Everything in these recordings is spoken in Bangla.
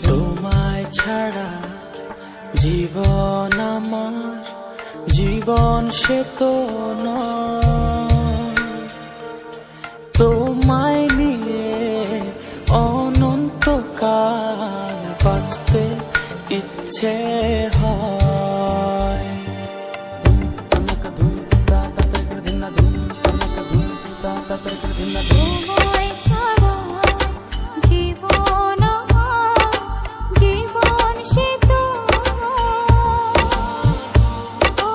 তোমায় ছাড়া জীবন আমার জীবন সে তো নয়, তোমায় নিয়ে অনন্তকাল বাঁচতে ইচ্ছে হয়। তোমায় ছাড়া জীবন আমার জীবন সে তো ও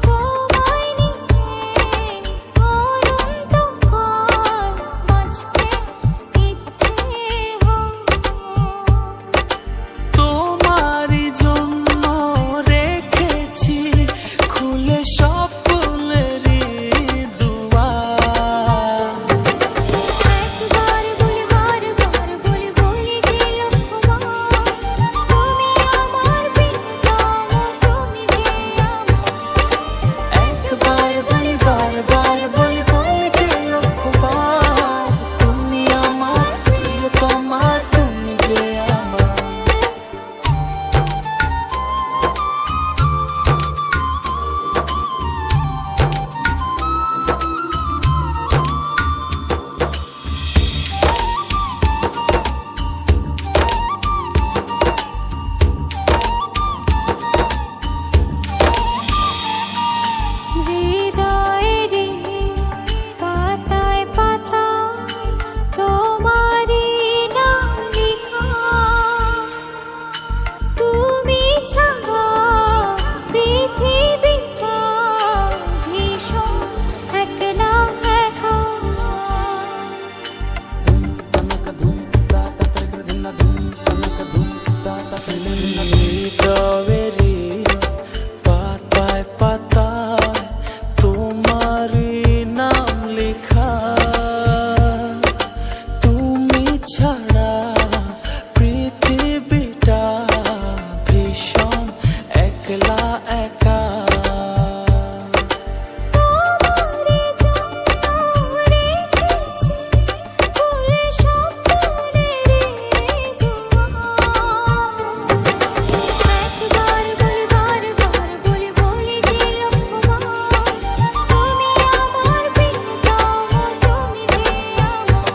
তোমায় নিয়ে অনন্তকাল বাঁচতে ইচ্ছে হয়। তোমারই জন্য রেখেছি খুলে স্বপ্নেরই দুয়ার। একবার বলি বারবার বলি বলি যে লক্ষ্যবার, তুমি আমার প্রিয়তম, তুমি যে আমার। একবার বলি বারবার বলি বলি যে লক্ষ্যবার, তুমি আমার প্রিয়তমা, তুমি যে আমার। হৃদয়েরই পাতায় পাতায় তোমারই নাম লেখা, তুমি ছাড়া পৃথিবীটা ভীষণ একলা একা। হৃদয়েরই পাতায় পাতায় তোমারই নাম লেখা, তুমি ছাড়া পৃথিবীটা ভীষণ একলা একা। তোমারই জন্য রেখেছি খুলে স্বপ্নেরই দুয়ার। একবার বলি বারবার বলি বলি যে লক্ষ্যবার, তুমি আমার প্রিয়তম, তুমি যে আমার।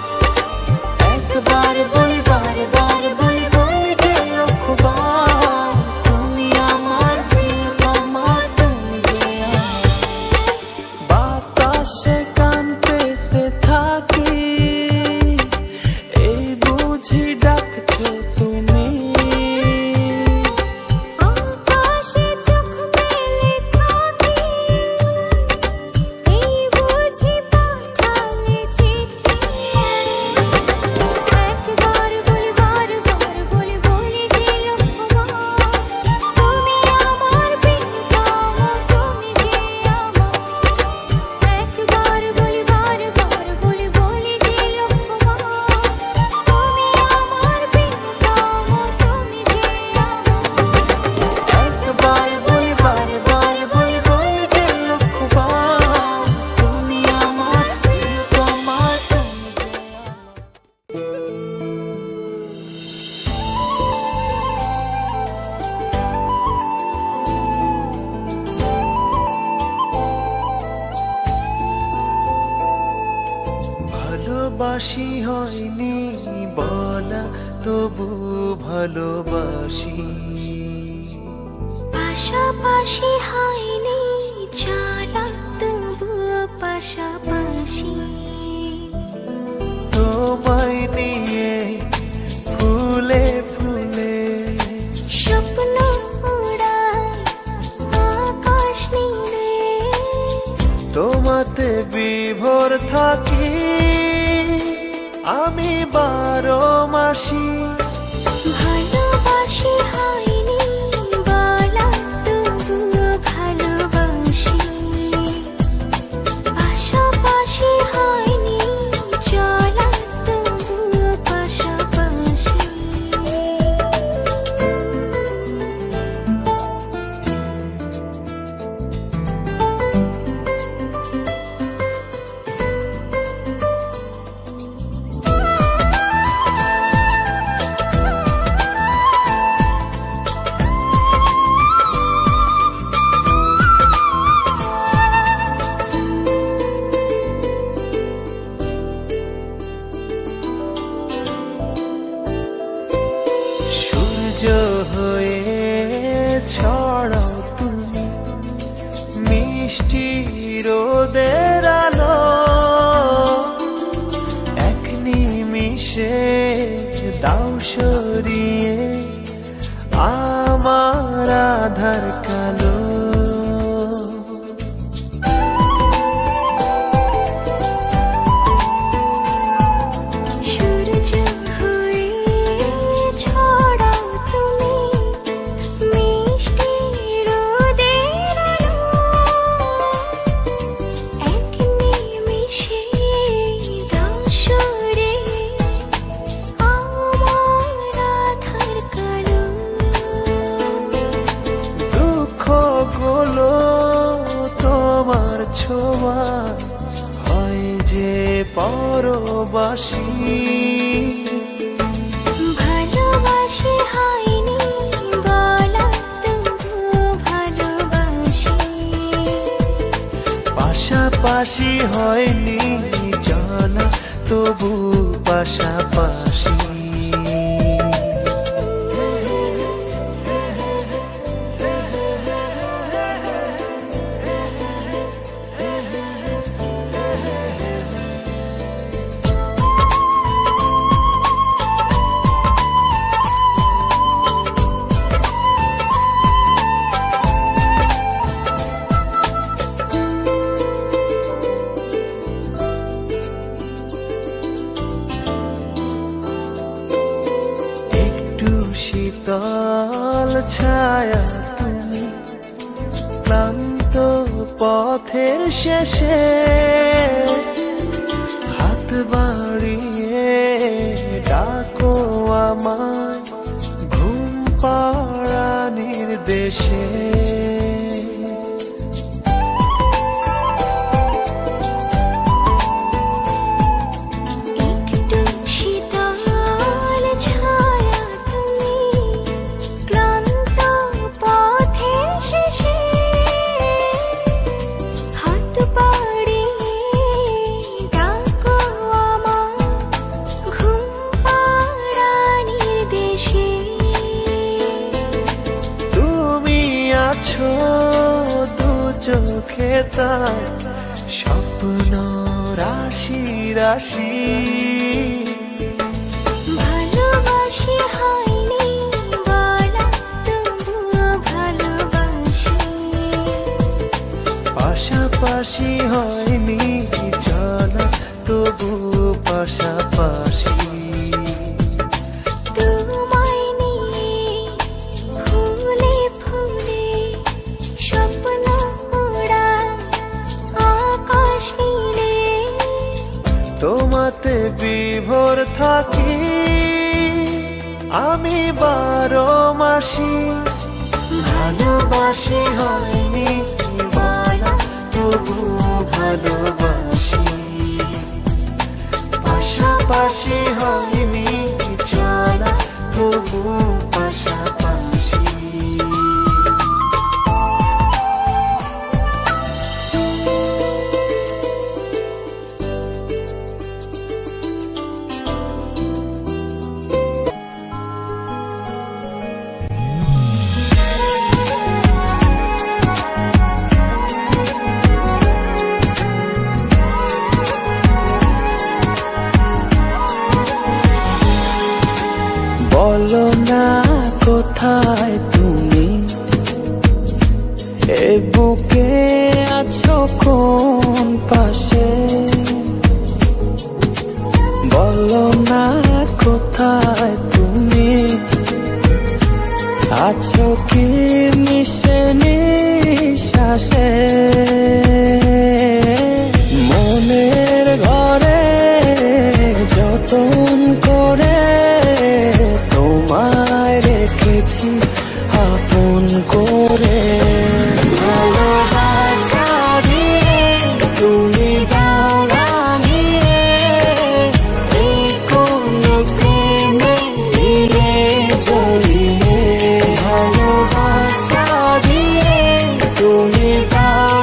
একবার বলি বারবার বলি বলি যে লক্ষ্যবার, তুমি আমার প্রিয়তমা, তুমি যে আমার। বাতাসে গান পেতে থাকি, এই বুঝি ডাকছো তুমি। আকাশে চোখ মেলে থাকি, এই বুঝি পাঠালে চিঠি। একবার বলি বারবার বলি বলি যে লক্ষ্যবার, তুমি আমার প্রিয়তম, তুমি যে আমার। একবার বলি বারবার বলি বলি যে লক্ষ্যবার, তুমি আমার প্রিয়তম, তুমি যে আমার। একবার বলি বারবার বলি বলি যে লক্ষ্যবার, তুমি আমার প্রিয়তমা, তুমি যে আমার। ভালোবাসি হয়নি বলা, তবু ভালোবাসি। পাশাপাশি হয়নি চলা, তবুও পাশাপাশি। তোমায় নিয়ে ফুলে ফুলে স্বপ্ন উড়াই আকাশ নীলে, তোমাতে বিভোর থাকি আমি 12 মাসি। ভালোবাসি হয়নি বলা, তবুও ভালোবাসি। পাশাপাশি হয়নি চলা, তবুও পাশাপাশি। হয়ে ছড়াও তুমি মিষ্টি রোদের আলো, এক নিমিষে দাও সরিয়ে আমার আধার কালো। সূর্য হয়ে ছড়াও তুমি মিষ্টি রোদের আলো, এক নিমিষে দাও সরিয়ে আমার আধার কালো। দুঃখগুলো তোমার ছোঁয়া হয় যে পরবাসী, ভালোবাসি হয়নি বলা তবু ভালোবাসি, পাশাপাশি হয়নি জানা তবু পাশাপাশি। একটু শীতল ছায়া তুমি ক্লান্ত পথের শেষে, হাত বাড়িয়ে ডাকো আমায় ঘুম পাড়ানির দেশে। একটু শীতল ছায়া তুমি ক্লান্ত পথের শেষে, হাত বাড়িয়ে ডাকো আমায় ঘুম পাড়ানির দেশে। তুমি আছো দু চোখে তার স্বপ্ন রাশি রাশি, ভালোবাসি হয়নি বলা তবু ভালোবাসি, পাশাপাশি হয়নি জানা তবু পাশাপাশি। তোমায় নিয়ে ফুলে ফুলে স্বপ্ন ওড়ায় আকাশ নীলে, তোমাতে বিভোর থাকি আমি 12 মাসি, ভালোবাসি হয়নি বলা তবু ভালোবাসি, পাশাপাশি হয়নি চলা তবু পাশাপাশি। বলো না কোথায় তুমি, এ বুকে আছো কোন পাশে, বলো না কোথায় তুমি আছো কি মিশে নিঃশ্বাসে, মনের ঘরে যতন করে তোমায় রেখেছি আপন করে। ভালোবাসা দিয়ে তুমি দাও রাঙিয়ে এই কোন প্রেমে দিলে জড়িয়ে, ভালোবাসা দিয়ে তুমি দাও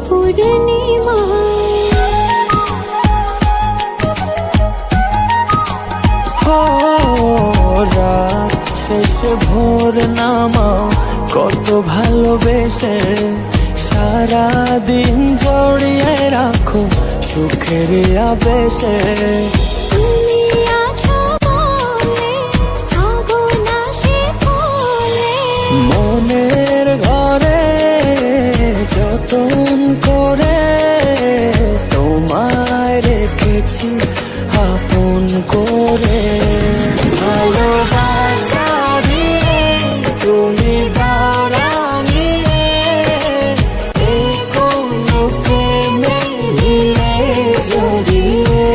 পূর্ণিমা ও রাত শেষে ভোর নামাও কত ভালোবেসে, সারাদিন জড়িয়ে রাখো সুখের আবেশে। তুমি আছো বলে আগুন আসে বলে, মনের ঘরে যতন করে তোমায় রেখেছি আপন করে। ভালোবাসা দিয়ে তুমি দাও রাঙিয়ে, এই কোন প্রেমে নিয়ে জড়িয়ে।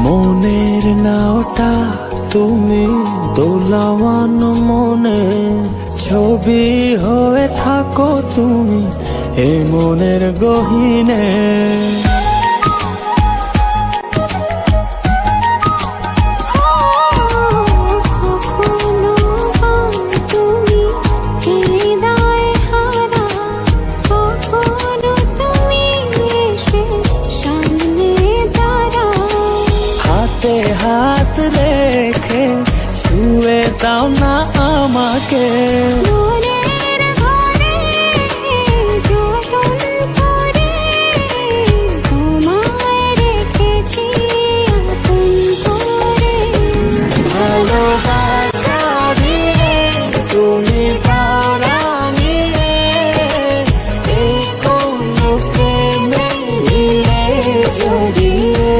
মনের নাওটা তুমি দোলাওয়ান মনে, ছবি হয়ে থাকো তুমি এ মনের গহীনে। কখনো বা তুমি হৃদয় হারা, কখনো তুমি এসে সামনে দাঁড়াও। হাতে হাত রেখে ছুঁয়ে দাও না আমাকে, মনের ঘরে যতন করে তোমায় রেখেছি আপন করে। ভালোবাসা দিয়ে তুমি দাও রাঙিয়ে, এই কোন প্রেমে নিয়ে জড়িয়ে।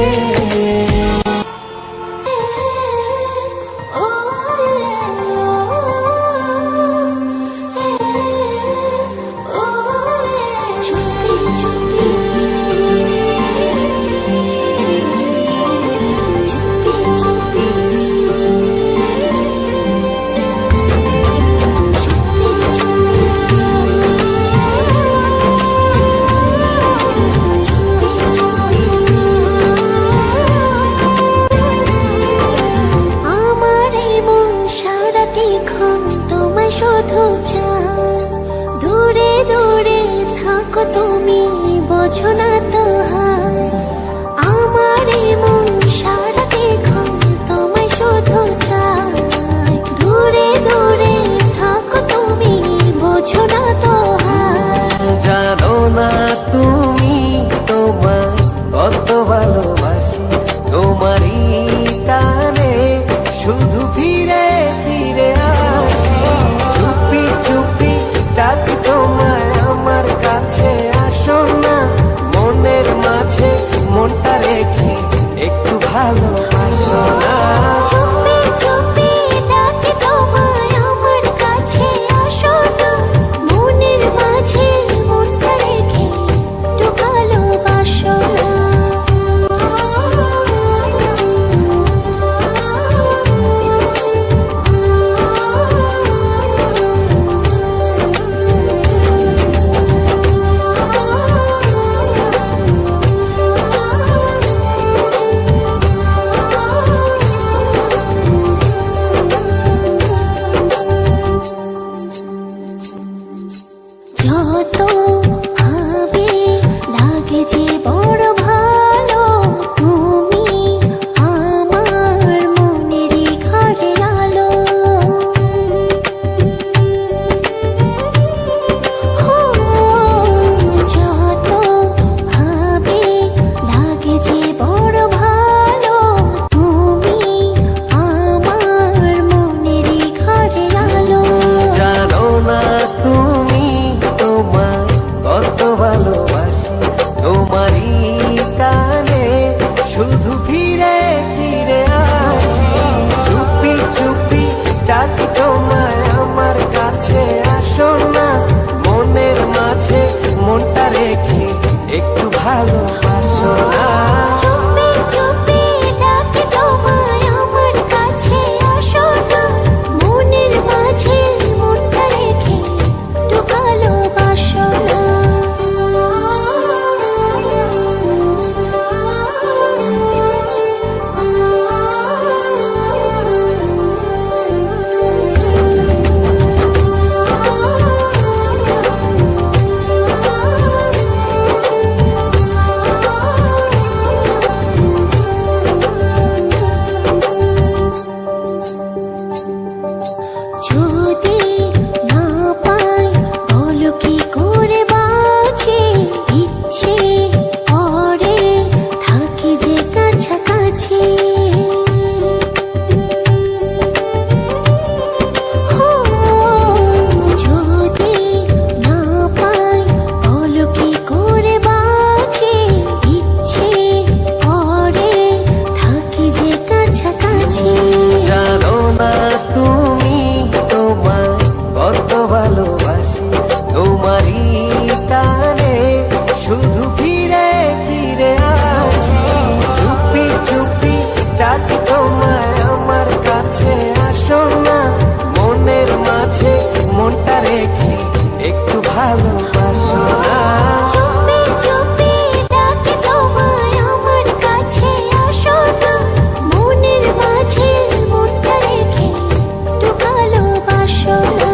আমার মন সারাদিক্ষণ তোমায় শুধু চায়, দূরে দূরে থাকো তুমি বোঝো না তো হায়। আমার মন সারাদিক্ষণ তোমায় শুধু চায়, দূরে দূরে থাকো তুমি বোঝো না তো হায়। জানো না তুমি তোমার কত ভালোবাসি, তোমারই টানে শুধু ফিরে ফিরে আসি। চুপি চুপি ডাকি তোমায় আমার কাছে, আসো না মনের ভালোবাসো না। চুপি চুপি ডাকে তোমায় আমার কাছে আসো না, মনের মাঝে মনটা রেখে একটু ভালোবাসো না।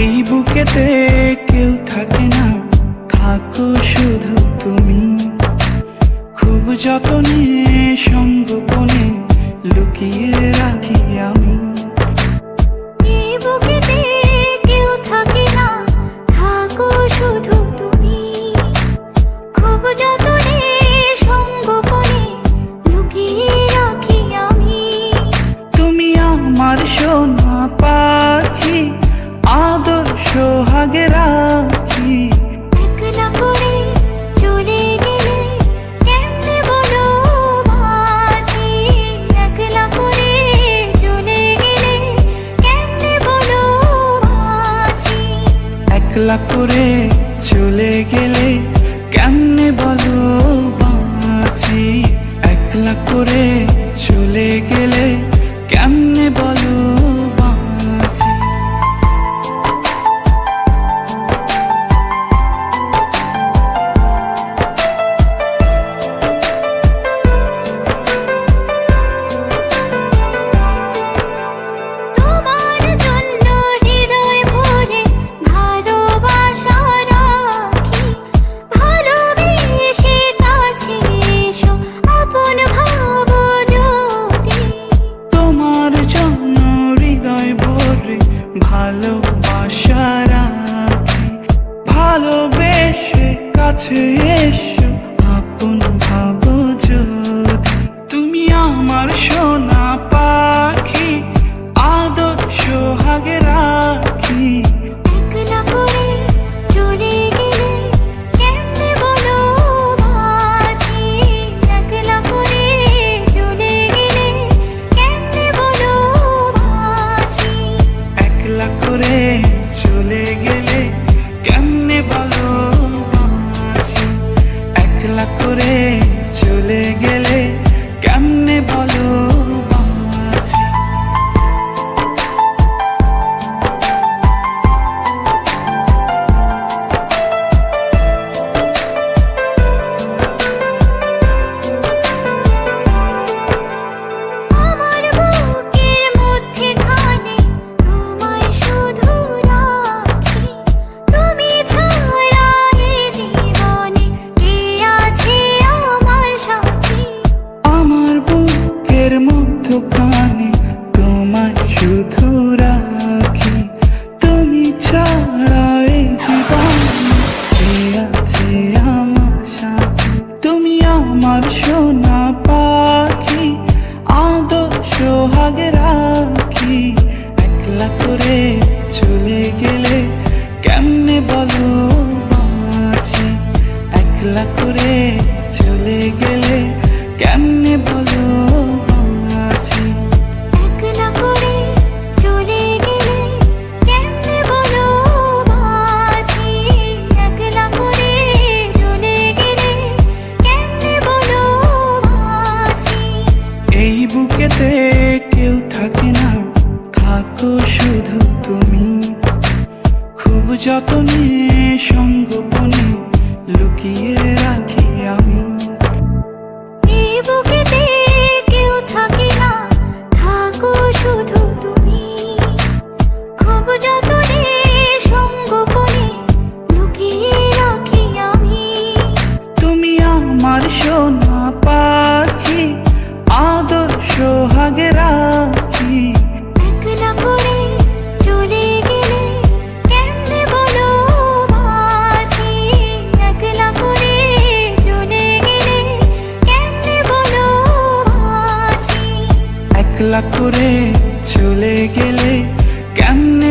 এই বুকেতে কেউ থাকে না, থাকো শুধু তুমি। খুব যতনে সঙ্গোপনে লুকিয়ে রাখি আমি। এই বুকেতে কেউ থাকে না, থাকো শুধু তুমি। খুব যতনে সঙ্গোপনে লুকিয়ে রাখি আমি। তুমি আমার সোনা পাখি, আদর সোহাগে রাখি। একলা করে চলে গেলে কেমনে বলো বাঁচি। একলা করে চলে গেলে কেমনে বলো বাঁচি। একলা করে চলে গেলে কেমনে বলো বাঁচি। একলা করে চলে গেলে কেমনে বলো বাঁচি। তোমার জন্য হৃদয় ভরে ভালোবাসা রাখি। ভালোবেসে কাছে এসো আপন ভাবো যদি। তোমার জন্য হৃদয় ভরে ভালোবাসা রাখি। ভালোবেসে কাছে এসো আপন ভাবো যদি। তুমি আমার সোনা পাখি, আদর সোহাগে রাখি। একলা করে চলে গেলে কেমনে বলো বাঁচি। একলা করে চলে গেলে কেমনে বলো বাঁচি। একলা করে চলে গেলে কেমনে বলো বাঁচি। একলা করে চলে গেলে কেমনে বলো বাঁচি। আমার বুকের মধ্যেখানে তোমায় শুধু রাখি। তুমি ছাড়া এই জীবনে কে আছে আমার সাথী। আমার বুকের মধ্যখানে তোমায় শুধু রাখি। তুমি ছাড়া এই জীবনে কে আছে আমার সাথী। তুমি আমার সোনা পাখি, আদর সোহাগে রাখি। একলা করে চলে গেলে কেমনে বলো বাঁচি। একলা করে চলে গেলে কেমনে বলো বাঁচি। একলা করে চলে গেলে কেমনে বলো বাঁচি। একলা করে চলে গেলে কেমনে বলো বাঁচি। এই বুকেতে কেউ থাকে না, থাকো শুধু তুমি। খুব যতনে সঙ্গোপনে লুকিয়ে রাখি আমি। এই বুকেতে কেউ থাকে না, থাকো শুধু তুমি। খুব যতনে সঙ্গোপনে লুকিয়ে রাখি আমি। তুমি আমার সোনা পাখি, আদর সোহাগে রাখি। একলা করে চলে গেলে কেমনে বলো বাঁচি। একলা করে চলে গেলে কেমনে বলো বাঁচি। একলা করে চলে গেলে কেমনে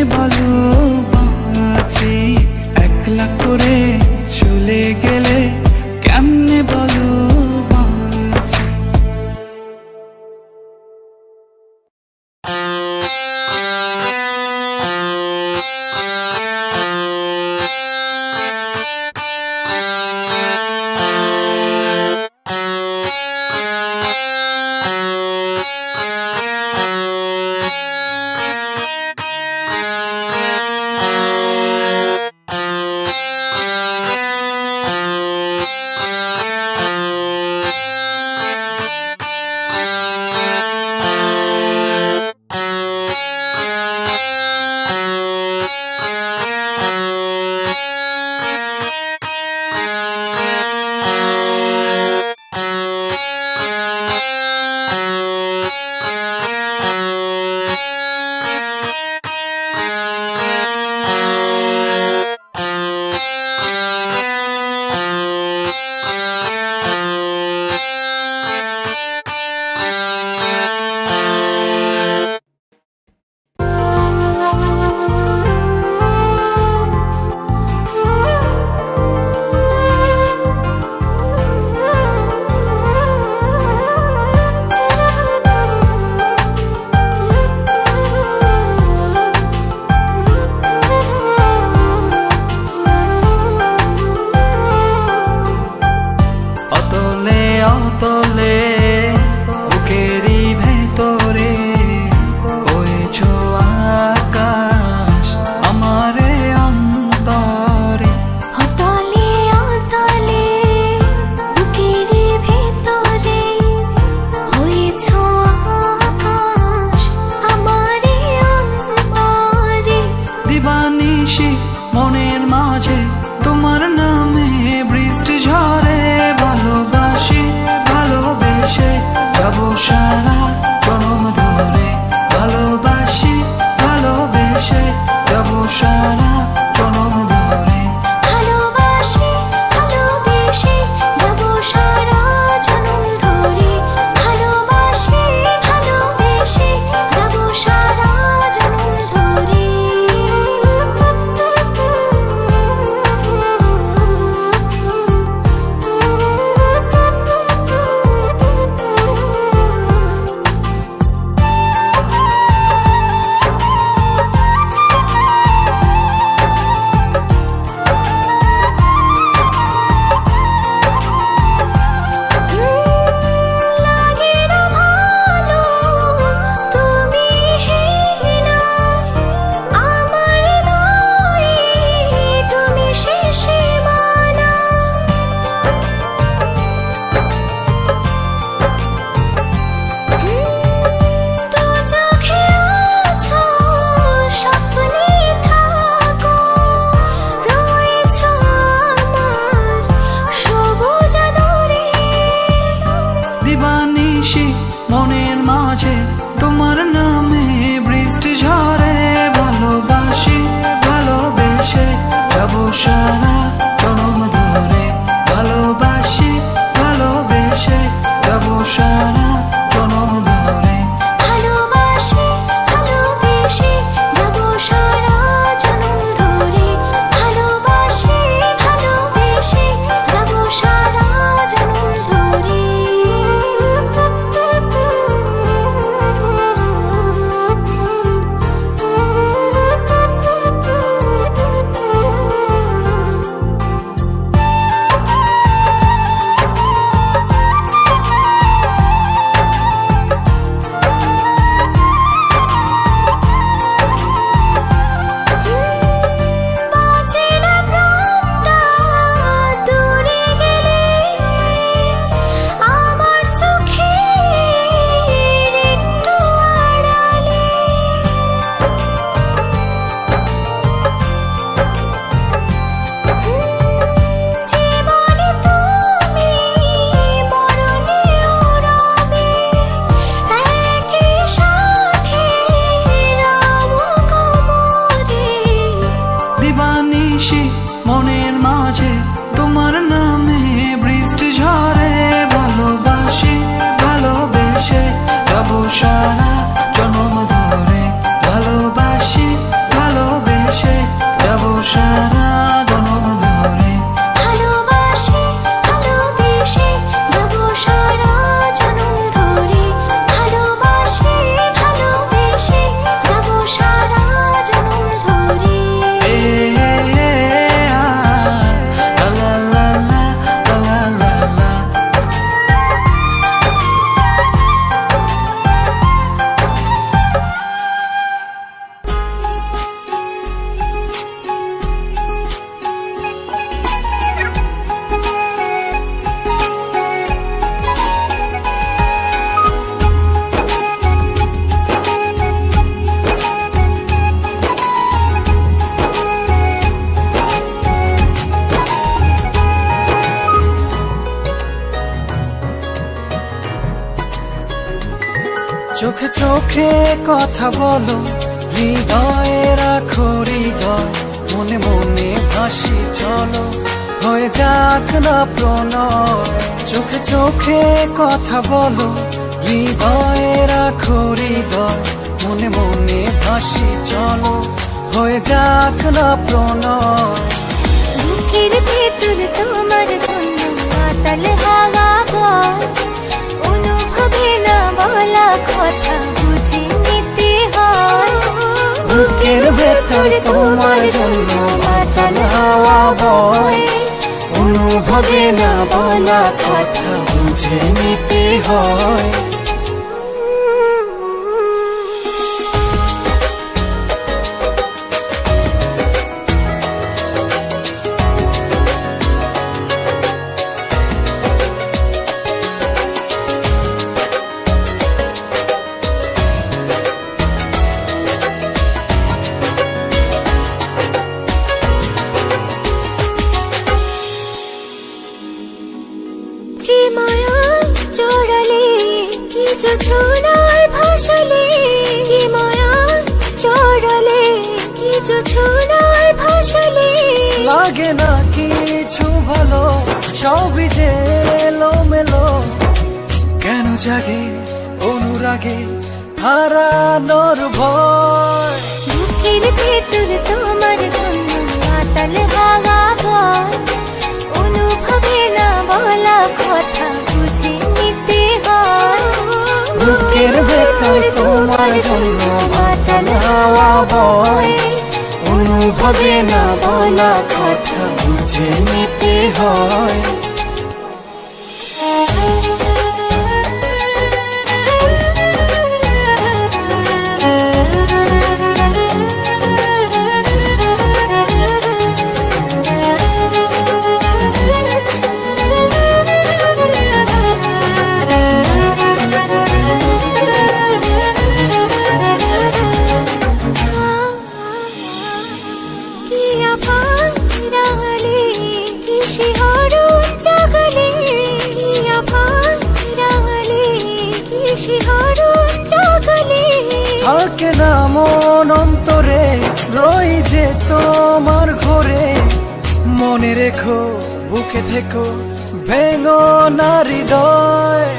মনের মাঝে তোমার নামে বৃষ্টি ঝরে। ভালোবাসি ভালোবেসে যাবো সারা জনম ধরে। ভালোবাসি ভালোবেসে যাবো সারা জনম ধরে। ভালোবাসি ভালোবেসে যাবো সারা জনম ধরে। ভালোবাসি ভালোবেসে যাবো সারা জনম ধরে। লাগে না ভালো তুমি হেনা, আমার নয় তুমি শেষে মানা। তো চোখে আছো স্বপ্নে থাকো, রয়েছো আমার সবুজ আদরে। দিবানিশি মনের মাঝে তোমার নামে বৃষ্টি ঝরে। ভালোবাসি ভালোবেসে যাবো সারা জনম ধরে। ভালোবাসি ভালোবেসে যাবো সারা জনম ধরে। ভালোবাসি ভালোবেসে যাবো সারা জনম ধরে। ভালোবাসি ভালোবেসে যাবো সারা জনম ধরে। বাঁচে না প্রাণটা দূরে গেলে, আমার চোখের একটু আড়ালে। জীবনে তুমি মরণেও রবে, একই সাথে রব কবরে। দিবানিশি মনের মাঝে তোমার নামে বৃষ্টি ঝরে। ভালোবাসি ভালোবেসে যাবো সারা জনম ধরে। ভালোবাসি ভালোবেসে যাবো সারা জনম ধরে। ভালোবাসি ভালোবেসে যাবো সারা জনম ধরে। ভালোবাসি ভালোবেসে যাবো সারা জনম ধরে। এ আ, লা লা লা লা লা লা লা। চোখে চোখে কথা বলো, হৃদয়ে রাখো হৃদয়। মনে মনে ভাসি চলো, হয়ে যাক না প্রণয়। চোখে চোখে কথা বলো, হৃদয়ে রাখো হৃদয়। মনে মনে ভাসি চলো, হয়ে যাক না প্রণয়। বুকের ভেতর তোমার ধন্য মাতাল হাওয়া বয়, অনুভবে না বলা কথা বুঝে নিতে হয়। বুকের ভেতর তোমার জন্য মাতাল হাওয়া বয়, অনুভবে না বলা কথা বুঝে নিতে হয়। লাগে না কিছু ভালো, সবই যে এলোমেলো। কেন জাগে অনুরাগে হারানোর ভয়? বুকের ভেতর তোমার জন্য মাতাল হাওয়া বয়, অনুভবে না বলা কথা বুঝে নিতে হয়। বুকের ভেতর তোমার জন্য মাতাল হাওয়া বয়, অনুভবে না বলা কথা বুঝে নিতে হয়। কি আবার রাঙালি, কি শিহরণ জাগালি, কি আবার রাঙালি, কি শিহরণ জাগালি। থাকে না মন অন্তরে, রই যে তোমার ঘরে। মনে রেখো বুকে থেকো, ভেঙো না হৃদয়।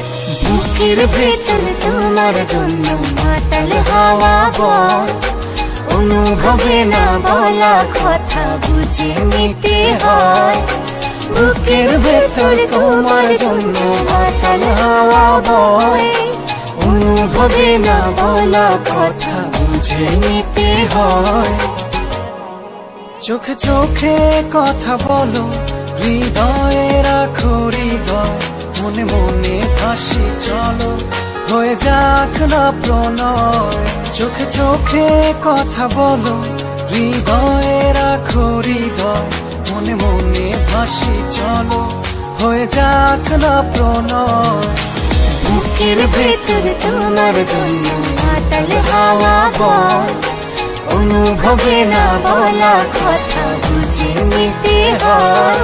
বুকের ভেতর তোমার জন্য মাতাল হাওয়া বয়, অনুভবে না বলা কথা বুঝে নিতে হয়। বুকের ভেতর তোমার জন্য মাতাল হাওয়া বয়, অনুভবে না বলা কথা বুঝে নিতে হয়। চোখে চোখে কথা বলো, হৃদয়ে রাখো হৃদয়। মনে মনে হাসি চলো, হয়ে যাক না প্রণয়। চোখে চোখে কথা বলো, হৃদয়ে রাখো হৃদয়। মনে মনে হাসি চলো, হয়ে যাক না প্রণয়। বুকের ভেতর তোমার জন্য মাতাল হাওয়া বয়, অনুভবে না বলা কথা বুঝে নিতে হয়।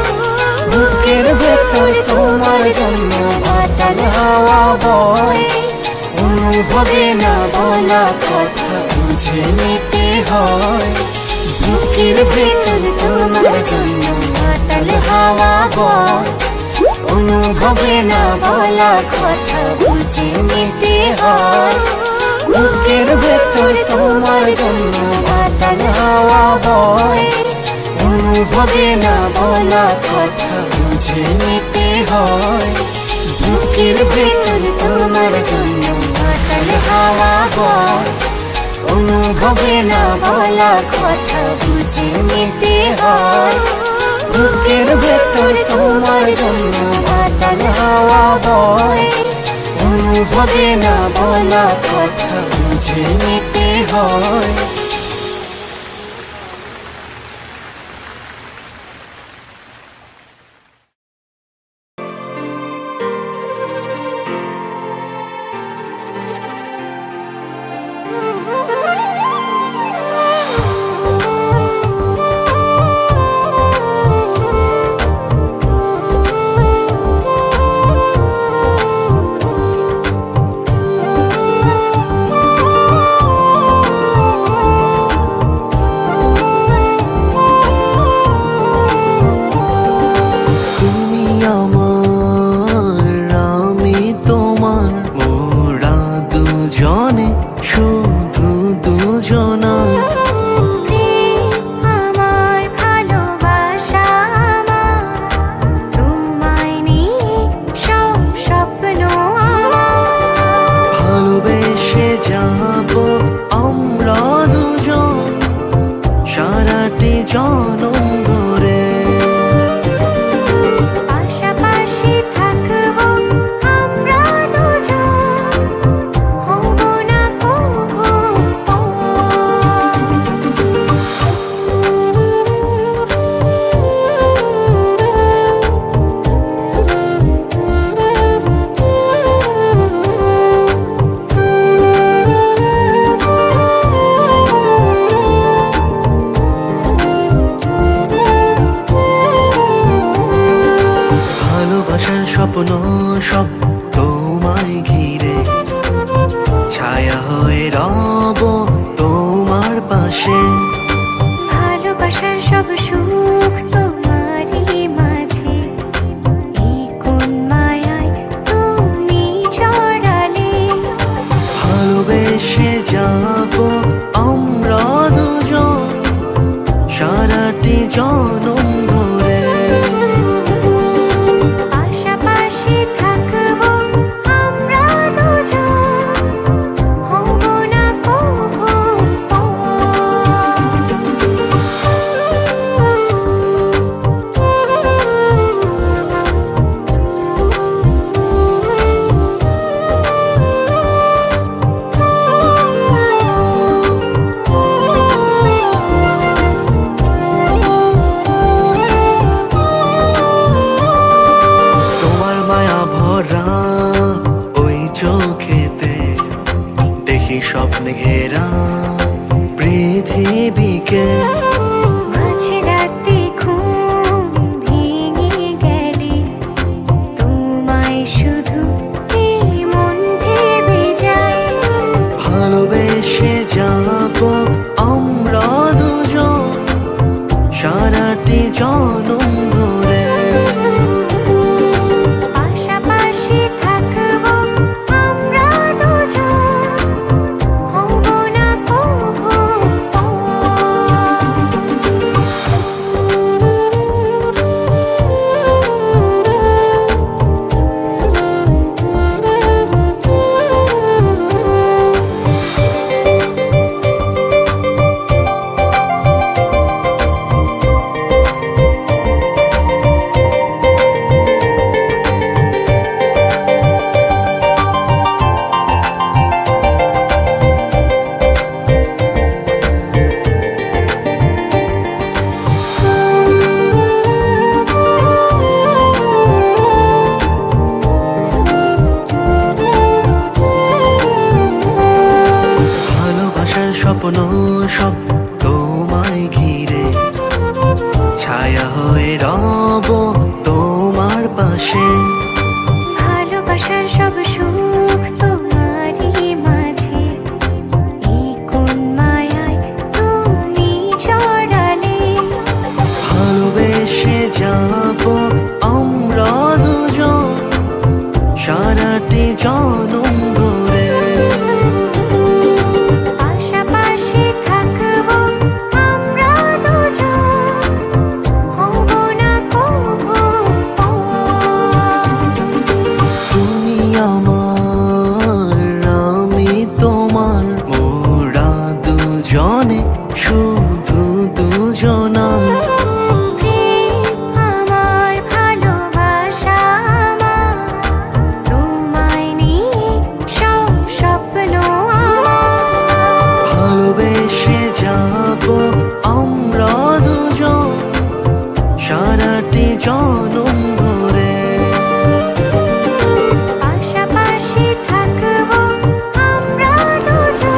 বুকের ভেতর তোমার জন্য মাতাল হাওয়া বয়, অনুভবে না বলা কথা বুঝে নিতে হয়। বুকের ভেতর তোমার জন্য মাতাল হাওয়া বয়, অনুভবে না বলা কথা বুঝে নিতে হয়। বুকের ভেতর তোমার জন্য মাতাল হাওয়া বয়, অনুভবে না বলা কথা বুঝে নিতে হয়। বুকের ভেতর তোমার জন্য মাতাল হাওয়া বয়, অনুভবে না বলা কথা বুঝে নিতে হয়। বুকের ভেতর তোমার জন্য মাতাল হাওয়া বয়, অনুভবে না বলা কথা বুঝে নিতে হয়। স্বপ্ন সব তোমায় ঘিরে, ছায়া হয়ে রব তোমার পাশে। ভালোবাসার সব সুখ তো সারাটি জনম ধরে। পাশাপাশি থাকবো আমরা দুজন, হব না কভু পর। ভালোবাসার স্বপ্ন সব তোমায় ঘিরে, ছায়া হয়ে রব তোমার পাশে। ভালোবাসার সব সুখ তোমারই মাঝে, এই কোন মায়ায় তুমি জড়ালে। ভালোবেসে যাব আমরা দুজন সারাটি জনম ধরে। পাশাপাশি থাকবো আমরা দুজন, হব না কভু পর। তুমি আমার, আমি তোমার, মোরা দুজনে শুধু দুজনা। প্রেম আমার, ভালোবাসা আমার, তোমায় নিয়ে সব স্বপ্ন আমার। ভালোবেসে যাব আমরা দুজন সারাটি জনম ধরে। পাশাপাশি থাকবো আমরা দুজন।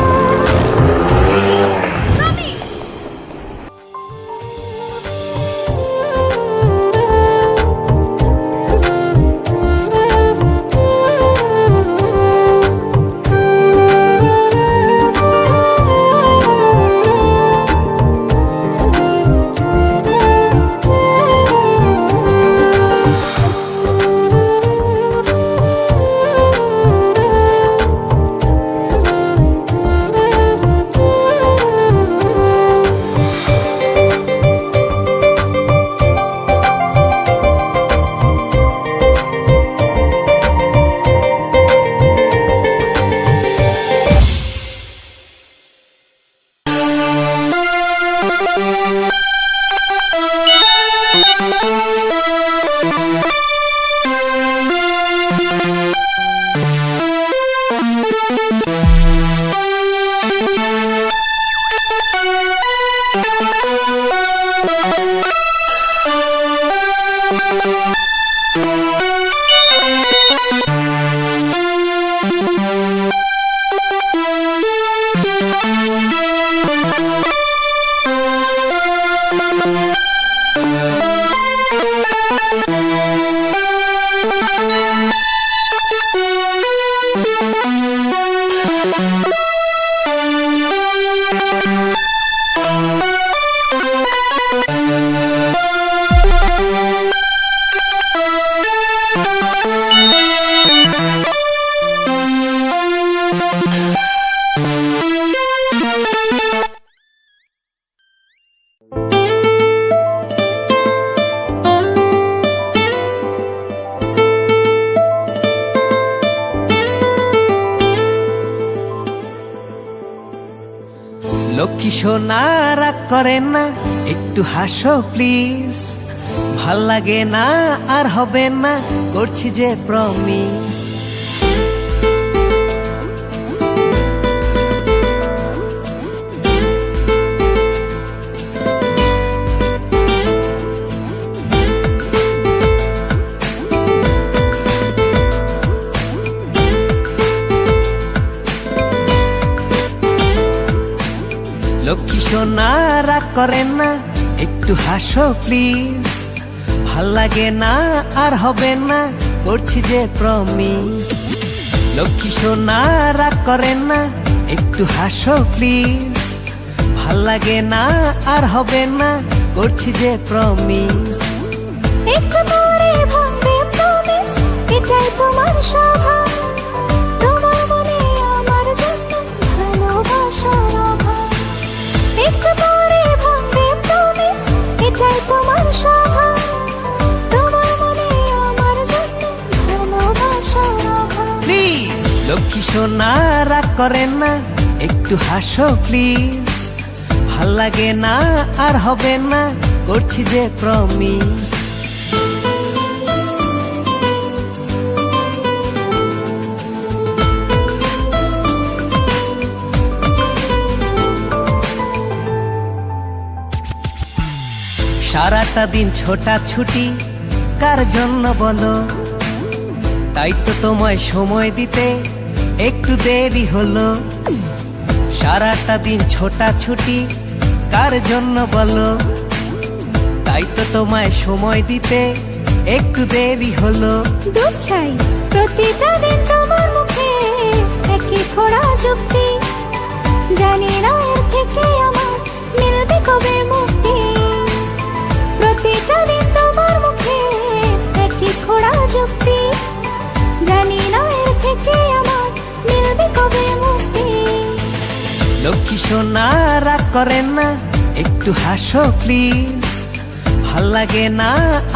লক্ষ্মী সোনা রাগ করেন না, একটু হাসো প্লিজ। ভাল লাগে না আর হবে না, করছি যে প্রমিস। লক্ষ্মী সোনা রাগ করেন না, একটু হাসো প্লিজ। ভাল লাগে না আর হবে না, করছি যে প্রমিস। লক্ষ্মী সোনা রাগ করেন না, একটু হাসো প্লিজ। ভাল লাগে না আর হবে না, করছি যে প্রমিস। একটু পরে ভাঙবে প্রমিস, এটাই তোমার স্বভাব। তোমার মনে আমার জন্য ভালোবাসার অভাব। একটু পরে ভাঙবে প্রমিস, এটাই তোমার স্বভাব। তোমার মনে আমার জন্য ভালোবাসার অভাব। প্লিজ লক্ষ্মী সোনা রাগ করেন না, একটু হাসো প্লিজ। ভাল লাগে না আর হবে না, করছি যে প্রমিস। সারাটা দিন ছোটা ছুটি কার জন্য বলো, তাই তো তোমায় সময় দিতে একটু দেরি হলো। সারাটা দিন ছোটা ছুটি কার জন্য বলো, তাই তো তোমায় সময় দিতে একটু দেরি হলো। দুধ ছাই প্রতিটা দিন তোমার মুখে একই খোড়া যুক্তি, জানি না এর থেকে আমার মিলবে কবে মুক্তি। প্রতিটা দিন তোমার মুখে একই খোড়া যুক্তি, জানি না এর থেকে আমার মিলবে কবে মুক্তি। লক্ষ্মী সোনা রাগ করেন না, একটু হাসো প্লিজ। ভাল লাগে না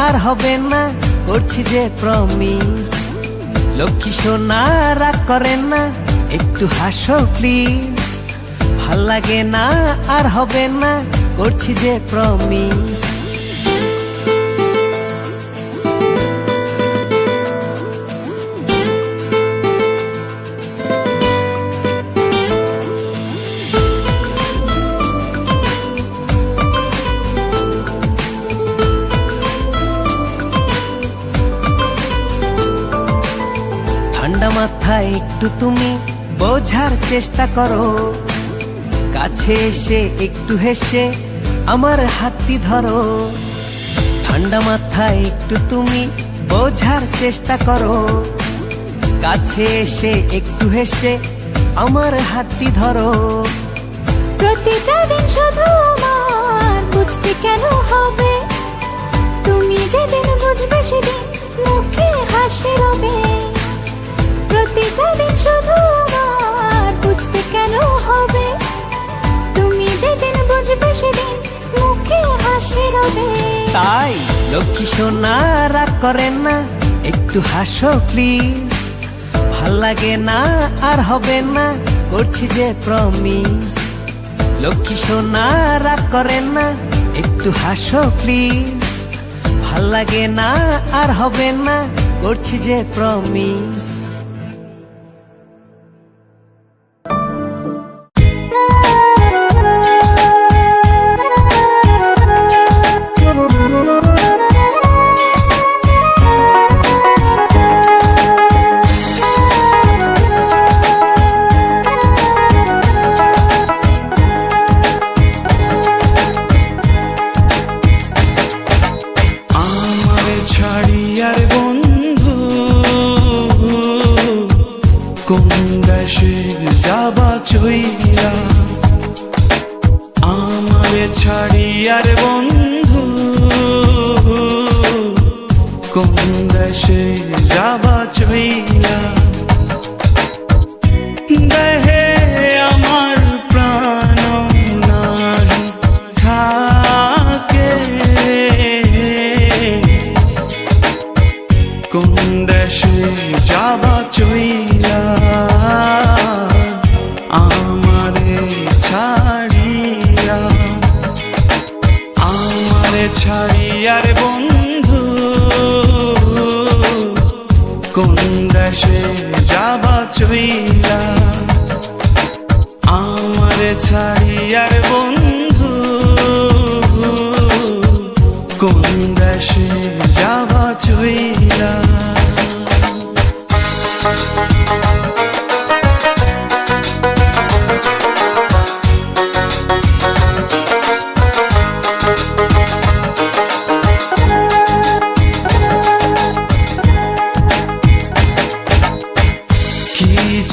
আর হবে না, করছি যে প্রমিস। লক্ষ্মী সোনা রাগ করেন না, একটু হাসো প্লিজ। ভাল লাগে না আর হবে না, করছি যে প্রমিস। ঠান্ডা মাথায় একটু তুমি বোঝার চেষ্টা করো, কাছে এসে একটু হেসে আমার হাতটি ধরো। ঠান্ডা মাথায় একটু তুমি বোঝার চেষ্টা করো, কাছে এসে একটু হেসে আমার হাতটি ধরো। প্রতিটা দিন শুধু আমার বুঝতে কেন হবে, তুমি যেদিন বুঝবে সেদিন মুখে হাসি রবে। প্রতিটা দিন শুধু আমার বুঝতে কেন হবে, তুমি যেদিন বুঝবে সেদিন মুখে হাসি রবে। তাই লক্ষ্মী সোনা রাগ করেন না, একটু হাসো প্লিজ। ভাল লাগে না আর হবে না, করছি যে প্রমিস। লক্ষ্মী সোনা রাগ করেন না, একটু হাসো প্লিজ। ভাল লাগে না আর হবে না, করছি যে প্রমিস। ছাড়িয়ার বন্ধু কোন দেশে যাবা চইলা, দেহে আমার প্রাণ নাহি থাকে, কোন দেশে যাবা চইলা আমারে ছাড়িয়া। আমারে ছাড়িয়ার বন্ধু কোন দেশে যাবা চইলা, আমারে ছাড়িয়ার বন্ধু কোন দেশে যাবা চইলা।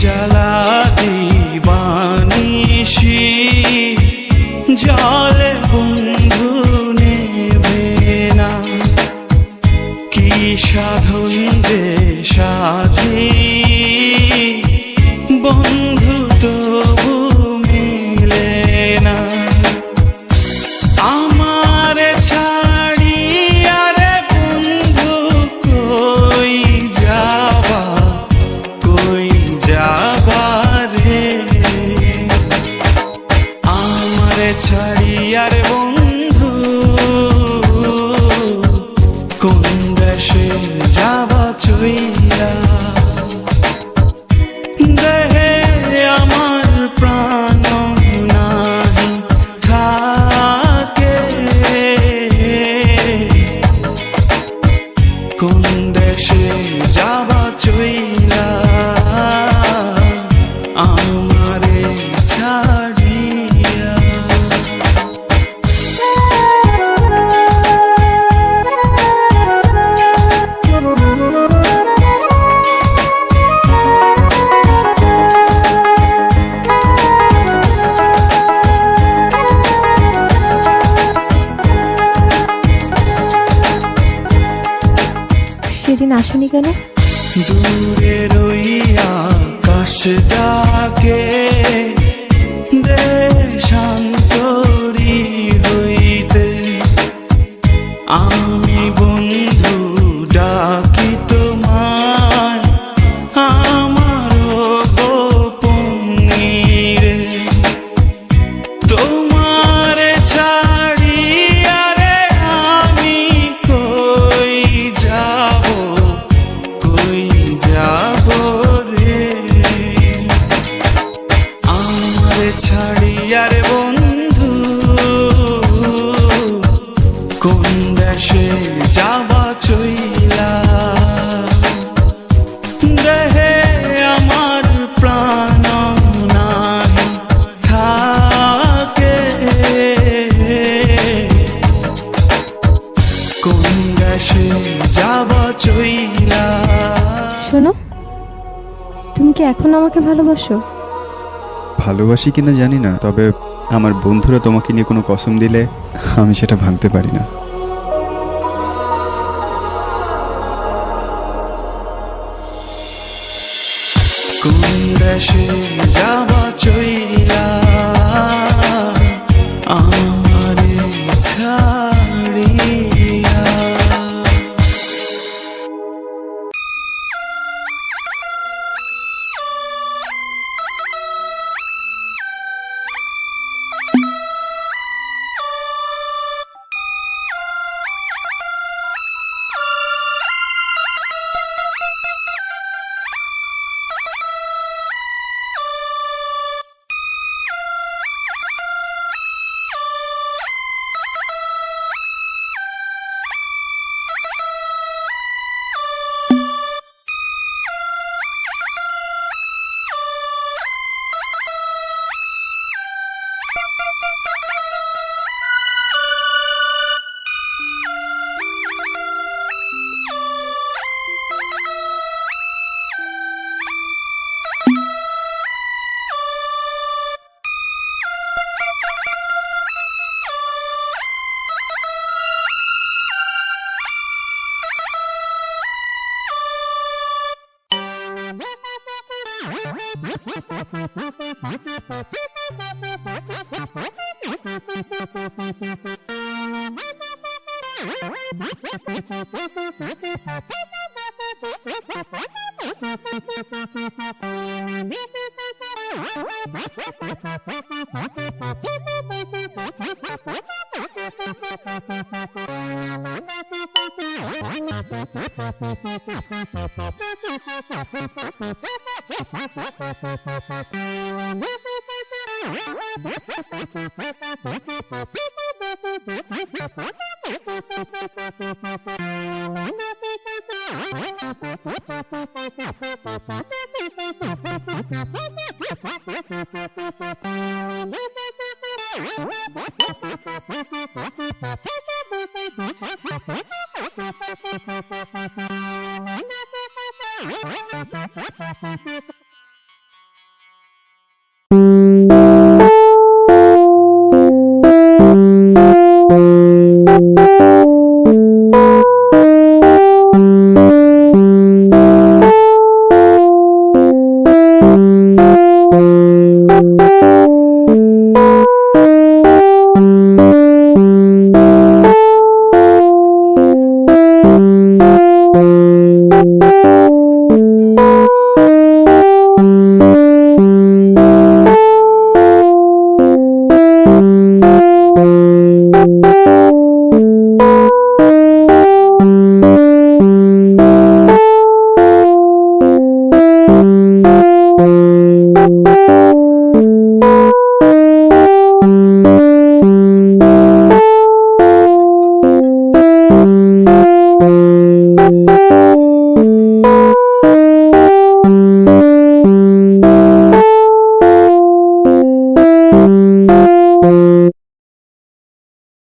জ্বালা দিবানিশি জলে বন্ধুনে যাবা চইলা আমারে ছাড়িয়া। সেদিন আসুনি কেন? দূরে রইয়া আকাশটাকে দেশান্তরী হইতে আমি বন্ধু ডাকি তোমায় আমার গোপনে রে। তোমারে ছাড়িয়া রে আমি কই যাব রে। আমারে ছাড়িয়া রে বন্ধু কোন দেশে যাবা চইলা। দেহে আমার প্রাণ নাহি থাকে কোন দেশে যাবা চইলা। শোনো, তুমি কি এখন আমাকে ভালোবাসো? ভালোবাসি কিনা জানি না, তবে আমার বন্ধুরা তোমাকে নিয়ে কোনো কসম দিলে আমি সেটা ভাঙতে পারি না। কোন দেশে যাবা চইলা আমারে ছাড়িয়া।